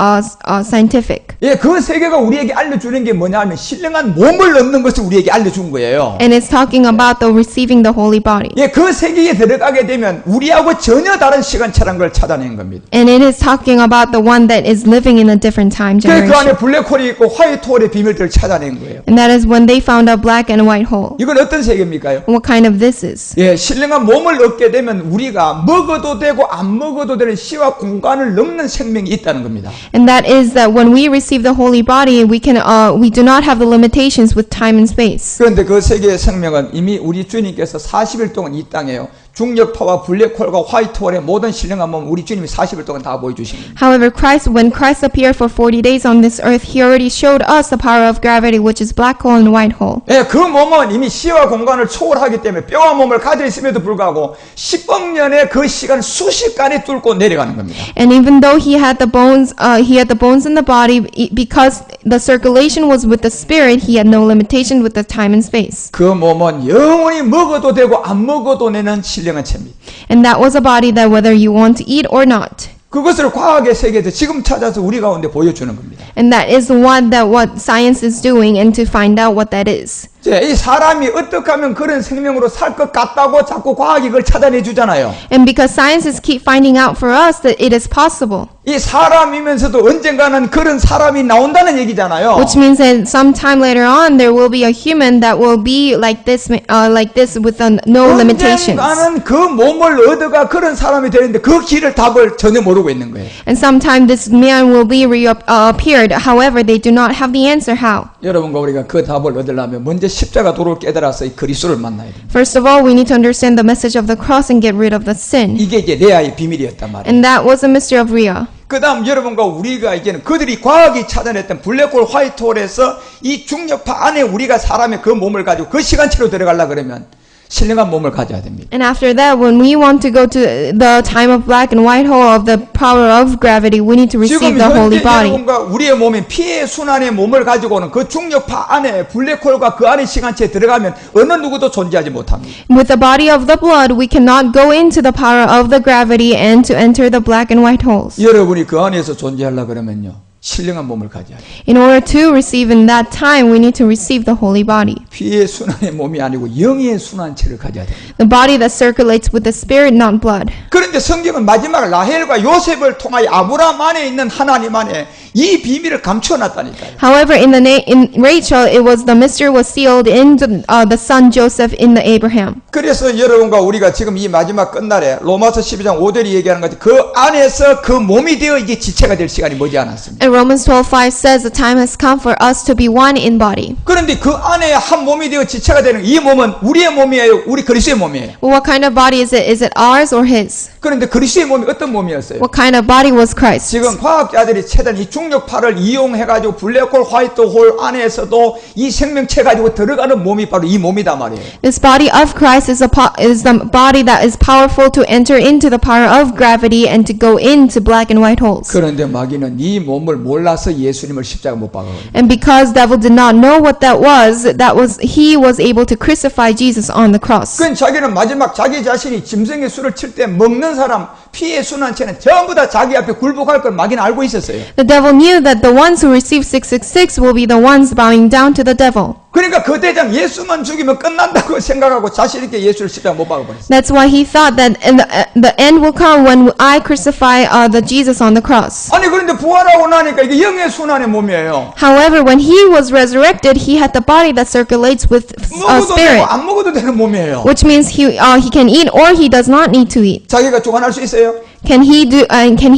예, 그 세계가 우리에게 알려주는 게 뭐냐면 신령한 몸을 얻는 것을 우리에게 알려준 거예요. And it's talking about the receiving the holy body. 예, 그 세계에 들어가게 되면 우리하고 전혀 다른 시간차라는 걸 찾아낸 겁니다. And it is talking about the one that is living in a different time 그 generation. 안에 블랙홀이 있고 화이트홀의 비밀들을 찾아낸 거예요. And that is when they found a black and white hole. 이건 어떤 세계입니까요? What kind of this is? 예, 신령한 몸을 얻게 되면 우리가 먹어도 되고 안 먹어도 되는 시와 공간을 넘는 생명이 있다는 겁니다. And that is that when we receive the holy body, we do not have the limitations with time and space. 그런데 그 세계의 생명은 이미 우리 주님께서 40일 동안 이 땅에요. 중력파와 블랙홀과 화이트홀의 모든 신령한 몸 우리 주님이 40일 동안 다 보여주신 겁니다. However, when Christ appeared for 40 days on this earth, he already showed us the power of gravity, which is black hole and white hole. 예, 그 몸은 이미 시와 공간을 초월하기 때문에 뼈와 몸을 가져 있음에도 불구하고 10억 년의 그 시간 수십간에 뚫고 내려가는 겁니다. And even though he had the bones in the body, because the circulation was with the spirit, he had no limitation with the time and space. 그 몸은 영원히 먹어도 되고 안 먹어도 되는 신령한 체입니다. And that was a body that whether you want to eat or not. 그것을 과학의 세계에서 지금 찾아서 우리 가운데 보여주는 겁니다. And that is what science is doing, and to find out what that is. 이 사람이 어떻게 하면 그런 생명으로 살 것 같다고 자꾸 과학이 그걸 찾아내 주잖아요. And because scientists keep finding out for us that it is possible. 이 사람이면서도 언젠가는 그런 사람이 나온다는 얘기잖아요. Which means that sometime later on there will be a human that will be like this with no limitations. 언젠가는 그 몸을 얻어가 그런 사람이 되는데 그 길을 답을 전혀 모르고 있는 거예요. And sometime this man will be appeared. However, they do not have the answer how. 여러분과 우리가 그 답을 얻으려면 먼저 십자가 도를 깨달아서 이 그리스도를 만나야 돼요. First of all, we need to understand the message of the cross and get rid of the sin. 이게 이제 레아의 비밀이었단 말이에요. And that was a mystery of Leah. 그 다음 여러분과 우리가 이제는 그들이 과학이 찾아냈던 블랙홀 화이트홀에서 이 중력파 안에 우리가 사람의 그 몸을 가지고 그 시간치로 들어가려고 그러면 신령한 몸을 가져야 됩니다. And after that, when we want to go to the time of black and white hole of the power of gravity, we need to receive the holy body. 여러분과 우리의 몸인 피의 순환의 몸을 가지고는 그 중력파 안에 블랙홀과 그 안의 시간치에 들어가면 어느 누구도 존재하지 못합니다. With the body of the blood, we cannot go into the power of the gravity and to enter the black and white holes. 여러분이 그 안에서 존재하려고 그러면요. 신령한 몸을 가져야 돼. In order to receive in that time, we need to receive the holy body. 피의 순환의 몸이 아니고 영의 순환체를 가져야 돼. The body that circulates with the spirit, not blood. 그런데 성경은 마지막 라헬과 요셉을 통하여 아브라함 안에 있는 하나님 안에 이 비밀을 감춰놨다니까요. However, in Rachel, it was the mystery was sealed in the son Joseph in the Abraham. 그래서 여러분과 우리가 지금 이 마지막 끝날에 로마서 12장 5절이 얘기하는 것이 그 안에서 그 몸이 되어 이게 지체가 될 시간이 머지않았습니다. And Romans 12:5 says the time has come for us to be one in body. 그런데 그 안에 한 몸이 되어 지체가 되는 이 몸은 우리의 몸이에요, 우리 그리스도의 몸이에요. Well, what kind of body is it? Is it ours or his? 그런데 그리스도의 몸이 어떤 몸이었어요? What kind of body was Christ? 지금 과학자들이 최대한 이 중력파를 이용해가지고 블랙홀, 화이트홀 안에서도 이 생명체 가지고 들어가는 몸이 바로 이 몸이다 말이에요. This body of Christ is the body that is powerful to enter into the power of gravity and to go into black and white holes. 그런데 마귀는 이 몸을 몰라서 예수님을 십자가 못 박아요. And because devil did not know what that was, he was able to crucify Jesus on the cross. 그건 자기는 마지막 자기 자신이 짐승의 수를 칠 때 먹는 사람 피의 순환체는 전부 다 자기 앞에 굴복할 걸 마귀는 알고 있었어요. The devil knew that the ones who receive 666 will be the ones bowing down to the devil. 그러니까 그 대장 예수만 죽이면 끝난다고 생각하고 자신 있게 예수를 십자가 못 박아버렸어요. That's why he thought that the end will come when I crucify the Jesus on the cross. 아니 그런데 부활하고 나니까 이게 영의 순환의 몸이에요. However, when he was resurrected, he had the body that circulates with 먹어도 되고 spirit, 안 먹어도 되는 몸이에요. which means he can eat or he does not need to eat. 자기가 주관할 수 있어요? Can he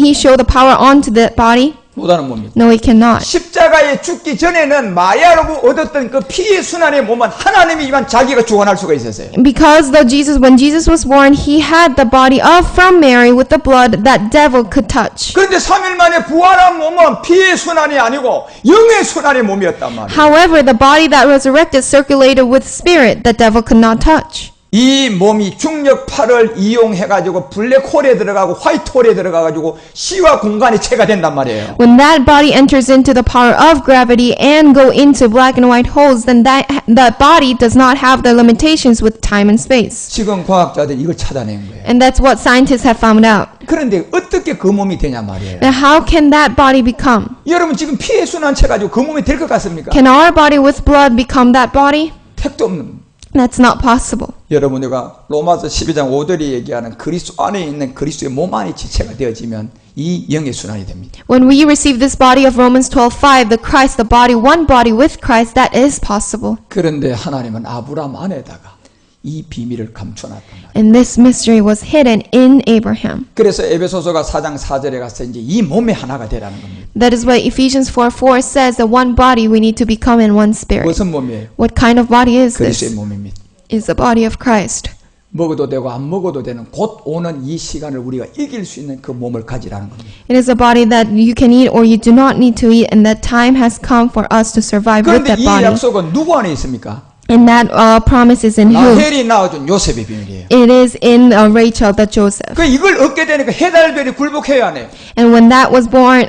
show the power onto that body? 못하는 몸입니다. No, he cannot. 십자가에 죽기 전에는 마야로 얻었던 그 피의 순환의 몸은 하나님이지만 자기가 주관할 수가 있었어요. Because when Jesus was born, he had the body from Mary with the blood that devil could touch. 그런데 3일 만에 부활한 몸은 피의 순환이 아니고 영의 순환의 몸이었단 말이에요. However, the body that resurrected circulated with spirit that devil could not touch. 이 몸이 중력파를 이용해가지고 블랙홀에 들어가고 화이트홀에 들어가가지고 시와 공간이 체가 된단 말이에요. When that body enters into the power of gravity and go into black and white holes, then that body does not have the limitations with time and space. 지금 과학자들이 이걸 찾아낸 거예요. And that's what scientists have found out. 그런데 어떻게 그 몸이 되냐 말이에요. Now, how can that body become? 여러분 지금 피의 순환체 가지고 그 몸이 될 것 같습니까? Can our body with blood become that body? 택도 없는. That's not possible. 여러분 우리가 로마서 12장 5절이 얘기하는 그리스도 안에 있는 그리스도의 몸 안이 지체가 되어지면 이 영의 순환이 됩니다. When we receive this body of Romans 12:5, the body, one body with Christ, that is possible. 그런데 하나님은 아브라함 안에다가 이 비밀을 감춰놨단 말이에요. And this mystery was hidden in Abraham. 그래서 에베소서가 4장 4절에 가서 이제 이 몸의 하나가 되라는 겁니다. That is why Ephesians 4:4 says that one body we need to become in one spirit. 무슨 몸이에요? What kind of body is 그리스도의 this? 몸입니다. Is the body of Christ. 먹어도 되고 안 먹어도 되는 곧 오는 이 시간을 우리가 이길 수 있는 그 몸을 가지라는 겁니다. It is a body that you can eat or you do not need to eat, and that time has come for us to survive with 그런데 that 이 body. 약속은 누구 안에 있습니까? And that promise is in who? 라헬이 낳아준 요셉의 비밀이에요. It is in Rachel, the Joseph. 그 이걸 얻게 되니까 해달별이 굴복해야 하네. And when that was born,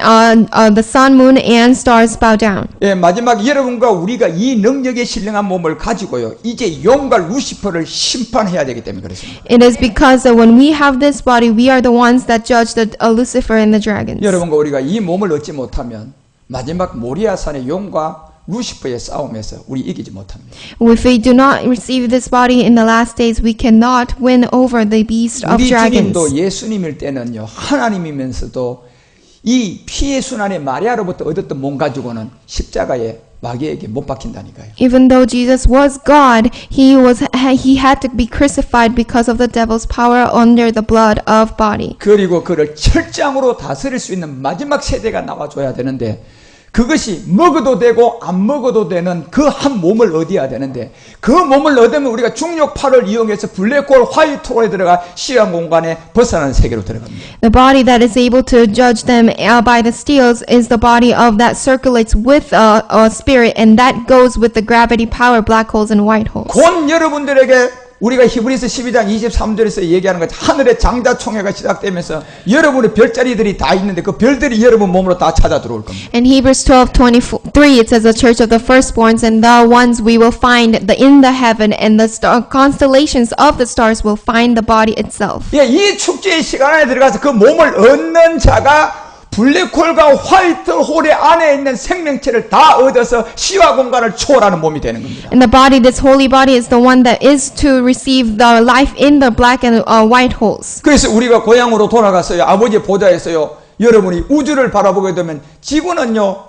the sun, moon, and stars bow down. 예, 마지막 여러분과 우리가 이 능력의 신령한 몸을 가지고요. 이제 용과 루시퍼를 심판해야 되기 때문에 그렇습니다. It is because that when we have this body, we are the ones that judge Lucifer and the dragons. 여러분과 우리가 이 몸을 얻지 못하면 마지막 모리아산의 용과 루시퍼의 싸움에서 우리 이기지 못합니다. If we do not receive this body in the last days, we cannot win over the beast of 우리 dragons. 주님도 예수님일 때는요. 하나님이면서도 이 피의 순환의 마리아로부터 얻었던 몸 가지고는 십자가에 마귀에게 못 박힌다니까요. Even though Jesus was God, he had to be crucified because of the devil's power under the blood of body. 그리고 그를 철장으로 다스릴 수 있는 마지막 세대가 나와줘야 되는데 그것이 먹어도 되고 안 먹어도 되는 그 한 몸을 얻어야 되는데 그 몸을 얻으면 우리가 중력파를 이용해서 블랙홀, 화이트홀에 들어가 시간 공간에 벗어나는 세계로 들어갑니다. The body that is able to judge them by the steels is the body of that circulates with a spirit, and that goes with the gravity power, black holes and white holes. 곧 여러분들에게 우리가 히브리서 12장 23절에서 얘기하는 것 하늘의 장자총회가 시작되면서 여러분의 별자리들이 다 있는데 그 별들이 여러분 몸으로 다 찾아 들어올 겁니다. In Hebrews 12:23 it says the church of the firstborns and the ones we will find in the heaven and the constellations of the stars will find the body itself. 예, 이 축제의 시간 안에 들어가서 그 몸을 얻는 자가 블랙홀과 화이트홀의 안에 있는 생명체를 다 얻어서 시와 공간을 초월하는 몸이 되는 겁니다. And the body, this holy body, is the one that is to receive the life in the black and white holes. 그래서 우리가 고향으로 돌아갔어요. 아버지 보좌에서요. 여러분이 우주를 바라보게 되면 지구는요.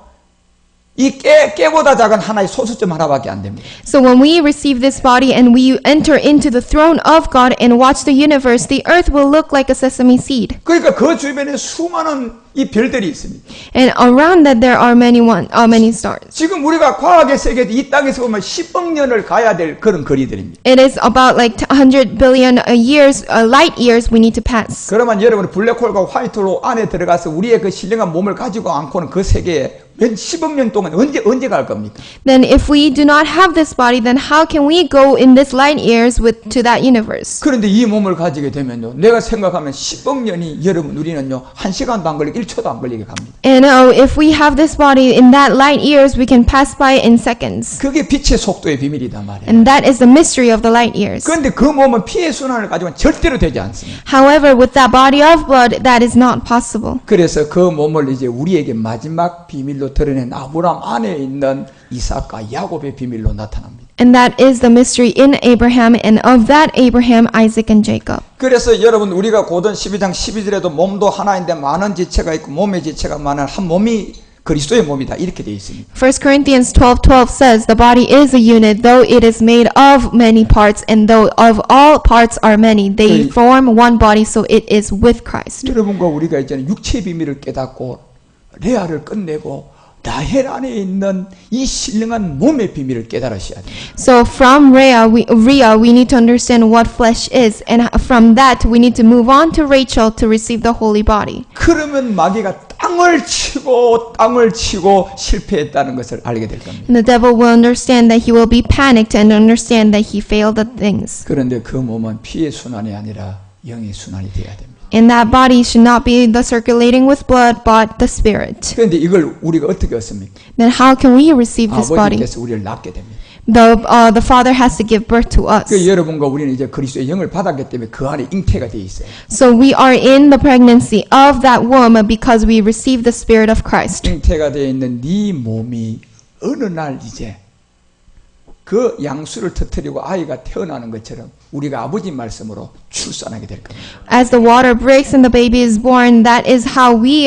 이 깨보다 작은 하나의 소수점 하나밖에 안 됩니다. So when we receive this body and we enter into the throne of God and watch the universe, the earth will look like a sesame seed. 그러니까 그 주변에 수많은 이 별들이 있습니다. And around that there are many stars. 지금 우리가 과학의 세계에 이 땅에서 보면 10억 년을 가야 될 그런 거리들입니다. It is about like 100 billion years, light years we need to pass. 그러면 여러분 블랙홀과 화이트홀 안에 들어가서 우리의 그 신령한 몸을 가지고 않고는 그 세계에 몇 10억 년 동안 언제 갈 겁니까? Then if we do not have this body, then how can we go in this light years to that universe? 그런데 이 몸을 가지게 되면요. 내가 생각하면 10억 년이 여러분 우리는요. 1시간도 안 걸리고 1초도 안 걸리게 갑니다. And if we have this body in that light years, we can pass by in seconds. 그게 빛의 속도의 비밀이단 말이에요. And that is the mystery of the light years. 그런데 그 몸은 피의 순환을 가지고는 절대로 되지 않습니다. However, with that body of blood, that is not possible. 그래서 그 몸을 이제 우리에게 마지막 비밀로 드러낸 아브라함 안에 있는 이삭과 야곱의 비밀로 나타납니다. And that is the mystery in Abraham, and of that Abraham, Isaac, and Jacob. 그래서 여러분 우리가 고전 12장 12절에도 몸도 하나인데 많은 지체가 있고 몸의 지체가 많은 한 몸이 그리스도의 몸이다 이렇게 되어 있습니다. 1 Corinthians 12:12 says, the body is a unit, though it is made of many parts, and though of all parts are many, they form one body, so it is with Christ. 여러분과 우리가 이제는 육체의 비밀을 깨닫고 레아를 끝내고 라헬 안에 있는 이 신령한 몸의 비밀을 깨달으셔야 돼요. So from Rhea, we need to understand what flesh is, and from that we need to move on to Rachel to receive the holy body. 그러면 마귀가 땅을 치고 실패했다는 것을 알게 될 겁니다. And the devil will understand that he will be panicked and understand that he failed at things. 그런데 그 몸은 피의 순환이 아니라 영의 순환이 돼야 됩니다. And that body should not be the circulating with blood, but the spirit. 그런데 이걸 우리가 어떻게 얻습니까? Then how can we receive this body? 아버지께서 우리를 낳게 됩니다. The Father has to give birth to us. 그 여러분과 우리는 이제 그리스도의 영을 받았기 때문에 그 안에 잉태가 돼 있어요. So we are in the pregnancy of that womb because we receive the Spirit of Christ. 잉태가 되어 있는 네 몸이 어느 날 이제 그 양수를 터뜨리고 아이가 태어나는 것처럼 우리가 아버지 말씀으로 출산하게 될 겁니다. As the water breaks and the baby is born, that is how we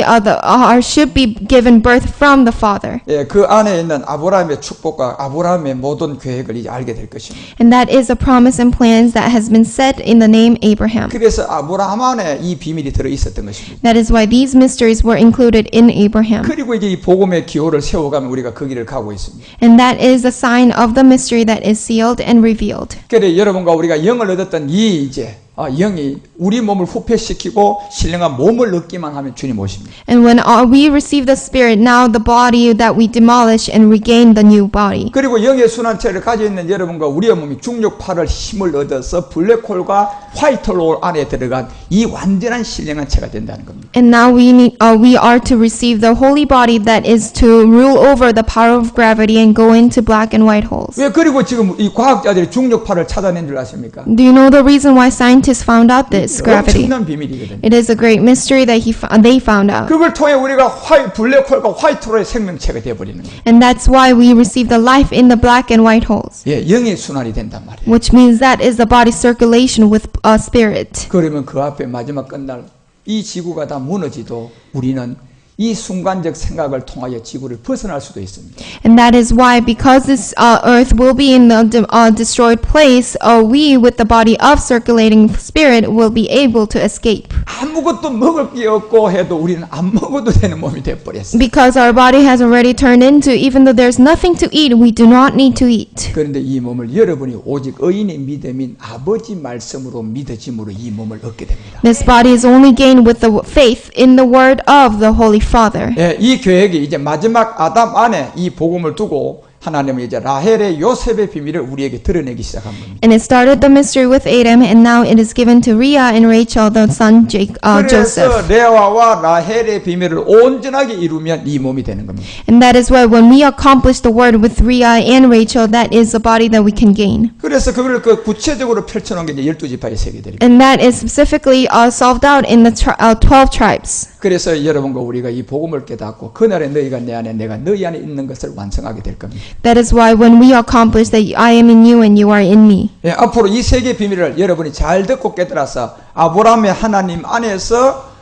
should be given birth from the Father. 예, 그 안에 있는 아브라함의 축복과 아브라함의 모든 계획을 이제 알게 될 것입니다. And that is a promise and plans that has been set in the name Abraham. 그래서 아브라함 안에 이 비밀이 들어 있었던 것입니다. That is why these mysteries were included in Abraham. 그리고 이제 이 복음의 기호를 세워가면 우리가 그 길을 가고 있습니다. And that is a sign of the mystery that is sealed and revealed. 그래 여러분과 우리가 영을 얻었던 이 이제 영이 우리 몸을 후패시키고 신령한 몸을 얻기만 하면 주님 오십니다. And when we receive the Spirit, now the body that we demolish and regain the new body. 그리고 영의 순환체를 가지고 있는 여러분과 우리의 몸이 중력파를 힘을 얻어서 블랙홀과 화이트홀 안에 들어간 이 완전한 신령한 체가 된다는 겁니다. And now we are to receive the holy body that is to rule over the power of gravity and go into black and white holes. 왜 그리고 지금 이 과학자들이 중력파를 찾아낸 줄 아십니까? Do you know the reason why scientists found out this gravity? 엄청난 비밀이거든요. It is a great mystery that they found out. 그걸 통해 우리가 블랙홀과 화이트홀의 생명체가 되어버리는 거예요. And that's why we receive the life in the black and white holes. 예, 영의 순환이 된단 말이에요. Which means that is the body circulation with a spirit. 그러면 그 앞에 마지막 끝날 이 지구가 다 무너지도 우리는 이 순간적 생각을 통하여 지구를 벗어날 수도 있습니다. And that is why, because this earth will be in the destroyed place, we, with the body of circulating spirit, will be able to escape. 아무것도 먹을 게 없고 해도 우리는 안 먹어도 되는 몸이 되어버렸어요. Because our body has already turned into, even though there's nothing to eat, we do not need to eat. 그런데 이 몸을 여러분이 오직 의인의 믿음인 아버지 말씀으로 믿어짐으로 이 몸을 얻게 됩니다. This body is only gained with the faith in the word of the Holy Father. 예, 이 계획이 이제 마지막 아담 안에 이 복음을 두고 하나님은 이제 라헬의 요셉의 비밀을 우리에게 드러내기 시작한 겁니다. And it started the mystery with Adam, and now it is given to Leah and Rachel, the son 그래서 Joseph. 레아와 라헬의 비밀을 온전하게 이루면 이 몸이 되는 겁니다. And that is why when we accomplish the word with Leah and Rachel, that is the body that we can gain. 그래서 그걸 그 구체적으로 펼쳐놓은 게 이제 12지파의 세계들입니다. And that is specifically solved out in the 12 tribes. 그래서 여러분과 우리가 이 복음을 깨닫고 그날에 너희가 내 안에 내가 너희 안에 있는 것을 완성하게 될 겁니다. That is why when we accomplish that I am in you and you are in me. 예, 앞으로 이 세계 비밀을 여러분이 잘 듣고 깨달아서 아브라함의 하나님 안에서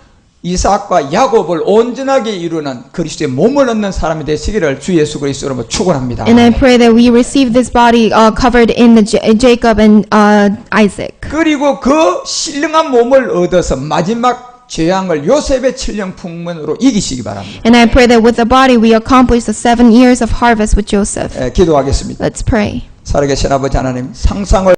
이삭과 야곱을 온전하게 이루는 그리스도의 몸을 얻는 사람이 되시기를 주 예수 그리스도로 축원합니다. And I pray that we receive this body covered in the Jacob and Isaac. 그리고 그 신령한 몸을 얻어서 마지막 재앙을 요셉의 7년 풍문으로 이기시기 바랍니다. And I pray that with the body we accomplish the 7 years of harvest with Joseph. 기도하겠습니다. Let's pray. 살아계신 아버지 하나님, 상상을